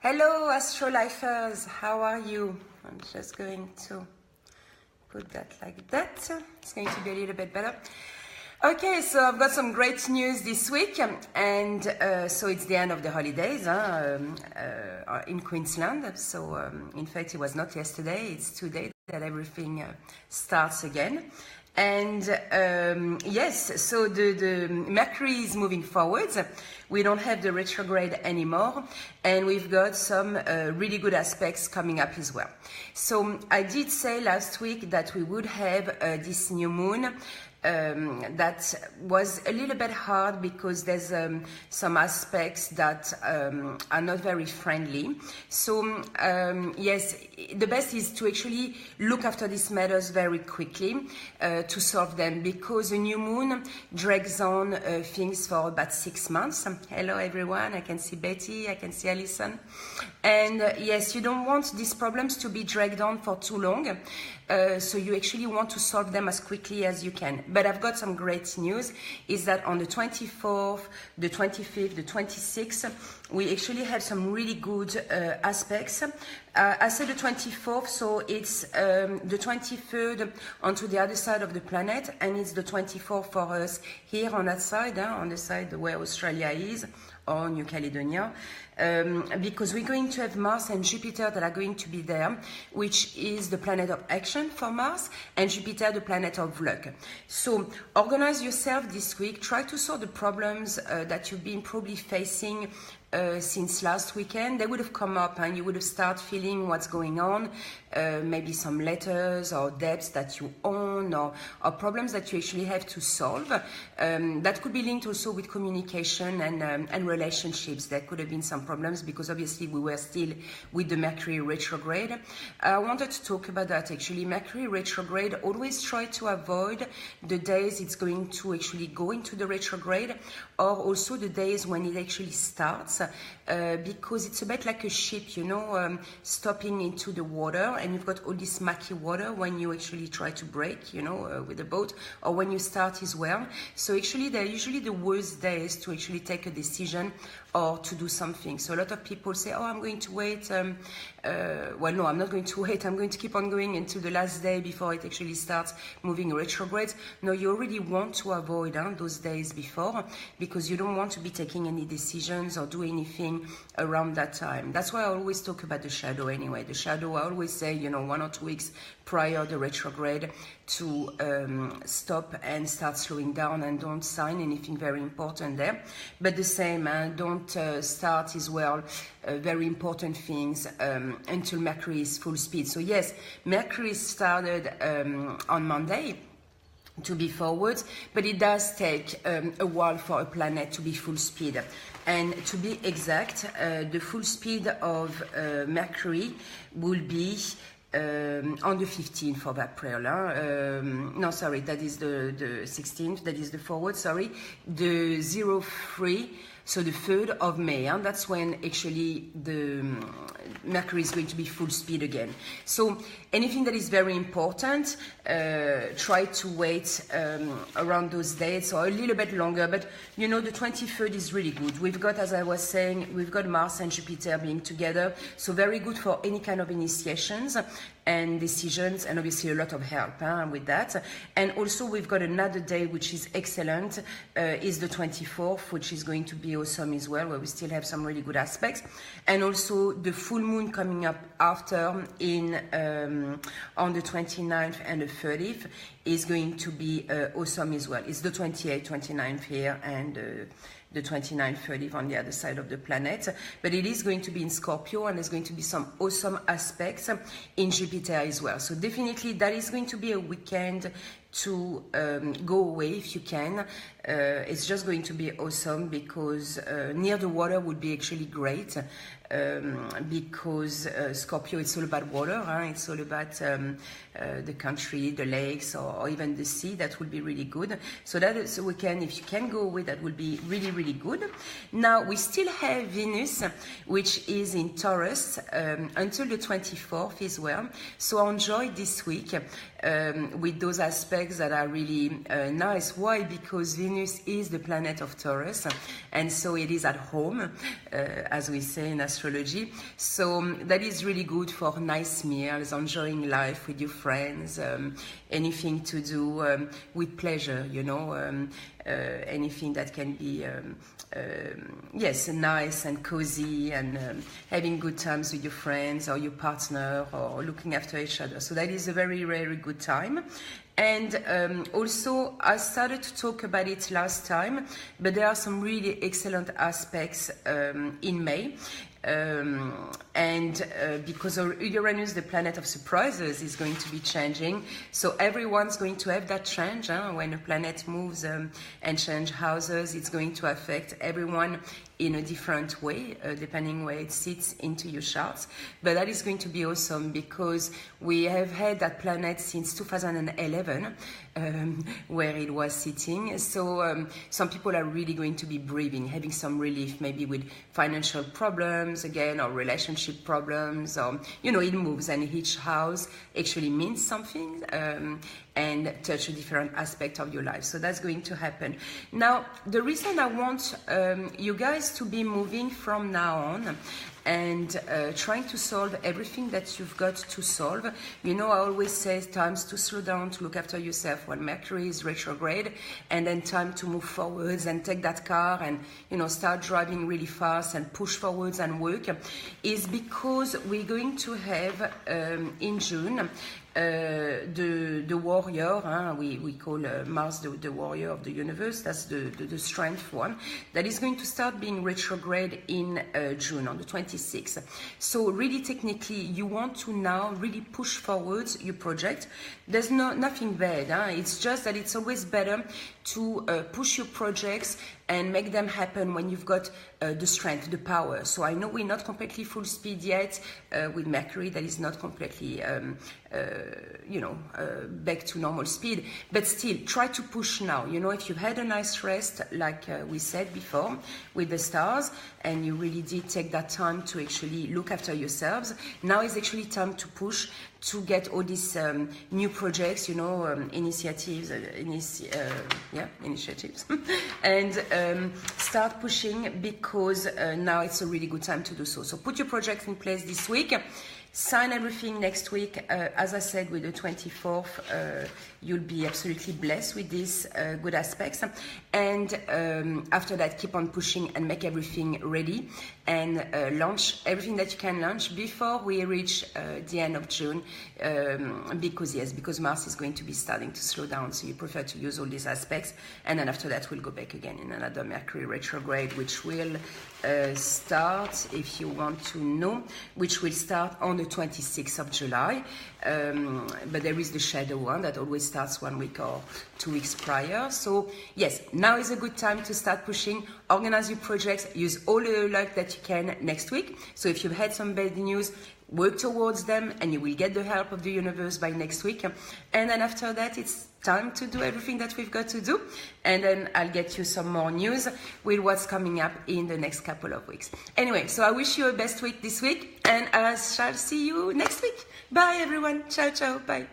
Hello, Astrolifers, how are you? I'm just going to put that like that. It's going to be a little bit better. Okay, so I've got some great news this week, and so it's the end of the holidays in Queensland. So in fact, it was not yesterday, it's today that everything starts again. And yes, so the Mercury is moving forwards. We don't have the retrograde anymore, and we've got some really good aspects coming up as well. So I did say last week that we would have this new moon. That was a little bit hard because there's some aspects that are not very friendly. So yes, the best is to actually look after these matters very quickly to solve them, because a new moon drags on things for about 6 months. Hello everyone, I can see Betty, I can see Alison. And yes, you don't want these problems to be dragged on for too long. So you actually want to solve them as quickly as you can. But I've got some great news, is that on the 24th, the 25th, the 26th, we actually have some really good aspects. I said the 24th, so it's the 23rd onto the other side of the planet, and it's the 24th for us here on that side, on the side where Australia is, or New Caledonia. Because we're going to have Mars and Jupiter that are going to be there, which is the planet of action for Mars, and Jupiter the planet of luck. So organize yourself this week, try to solve the problems that you've been probably facing since last weekend. They would have come up and you would have started feeling what's going on, maybe some letters or debts that you own, or problems that you actually have to solve. That could be linked also with communication and relationships. There could have been some problems because obviously we were still with the Mercury retrograde. I wanted to talk about that actually. Mercury retrograde, always try to avoid the days it's going to actually go into the retrograde, or also the days when it actually starts, because it's a bit like a ship, you know, stopping into the water, and you've got all this murky water when you actually try to brake, you know, with the boat, or when you start as well. So actually they're usually the worst days to actually take a decision or to do something. So a lot of people say, oh, I'm going to wait. Well, no, I'm not going to wait. I'm going to keep on going until the last day before it actually starts moving retrograde. No, you already want to avoid those days before, because you don't want to be taking any decisions or do anything around that time. That's why I always talk about the shadow anyway. The shadow, I always say, you know, 1 or 2 weeks prior the retrograde to stop and start slowing down, and don't sign anything very important there. But the same, don't start as well very important things until Mercury is full speed. So yes, Mercury started on Monday to be forward, but it does take a while for a planet to be full speed. And to be exact, the full speed of Mercury will be on the 15th of April. No, sorry, that is the 16th, that is the forward, sorry. The 03, so the 3rd of May, that's when actually the Mercury is going to be full speed again. So anything that is very important, try to wait around those dates, or a little bit longer. But you know, the 23rd is really good. We've got, as I was saying, we've got Mars and Jupiter being together, so very good for any kind of initiations and decisions, and obviously a lot of help with that. And also we've got another day which is excellent, is the 24th, which is going to be awesome as well, where we still have some really good aspects. And also the full moon coming up after in on the 29th and the 30th is going to be awesome as well. It's the 28th, 29th here, and the 29th, 30th on the other side of the planet. But it is going to be in Scorpio, and there's going to be some awesome aspects in Jupiter as well. So definitely that is going to be a weekend to go away if you can. It's just going to be awesome, because near the water would be actually great, because Scorpio, it's all about water, it's all about the country, the lakes, or even the sea. That would be really good. So that is a weekend, if you can go away, that would be really, really good. Now we still have Venus, which is in Taurus until the 24th as well. So enjoy this week with those aspects aspects that are really nice. Why? Because Venus is the planet of Taurus, and so it is at home, as we say in astrology. So that is really good for nice meals, enjoying life with your friends, anything to do with pleasure, you know, anything that can be yes, nice and cozy, and having good times with your friends or your partner, or looking after each other. So that is a very, very good time. And also, I started to talk about it last time, but there are some really excellent aspects in May. Because Uranus, the planet of surprises, is going to be changing, so everyone's going to have that change. When a planet moves and change houses, it's going to affect everyone in a different way, depending where it sits into your charts. But that is going to be awesome, because we have had that planet since 2011, where it was sitting. So some people are really going to be breathing, having some relief, maybe with financial problems again, or relationship problems, or, you know, it moves, and each house actually means something and touch a different aspect of your life. So that's going to happen. Now, the reason I want you guys to be moving from now on and trying to solve everything that you've got to solve. You know, I always say times to slow down, to look after yourself when Mercury is retrograde, and then time to move forwards and take that car and, you know, start driving really fast and push forwards and work, is because we're going to have in June the warrior, we call Mars the warrior of the universe. That's the strength one, that is going to start being retrograde in June on the 26th. So really, technically, you want to now really push forwards your project. There's nothing bad. It's just that it's always better to push your projects and make them happen when you've got the strength, the power. So I know we're not completely full speed yet with Mercury. That is not completely, back to normal speed. But still, try to push now. You know, if you've had a nice rest, like we said before, with the stars, and you really did take that time to actually look after yourselves, now is actually time to push, to get all these new projects, you know, initiatives, and start pushing, because now it's a really good time to do so. So put your projects in place this week. Sign everything next week. As I said, with the 24th, you'll be absolutely blessed with these good aspects. And after that, keep on pushing and make everything ready, and launch everything that you can launch before we reach the end of June. Because Mars is going to be starting to slow down. So you prefer to use all these aspects. And then after that, we'll go back again in another Mercury retrograde, which will start, if you want to know, which will start on the 26th of July. But there is the shadow one that always starts 1 week or 2 weeks prior. So yes, now is a good time to start pushing, organize your projects, use all the luck that you can next week. So if you've had some bad news, work towards them, and you will get the help of the universe by next week. And then after that, it's time to do everything that we've got to do. And then I'll get you some more news with what's coming up in the next couple of weeks. Anyway, so I wish you a best week this week, and I shall see you next week. Bye, everyone. Ciao, ciao. Bye.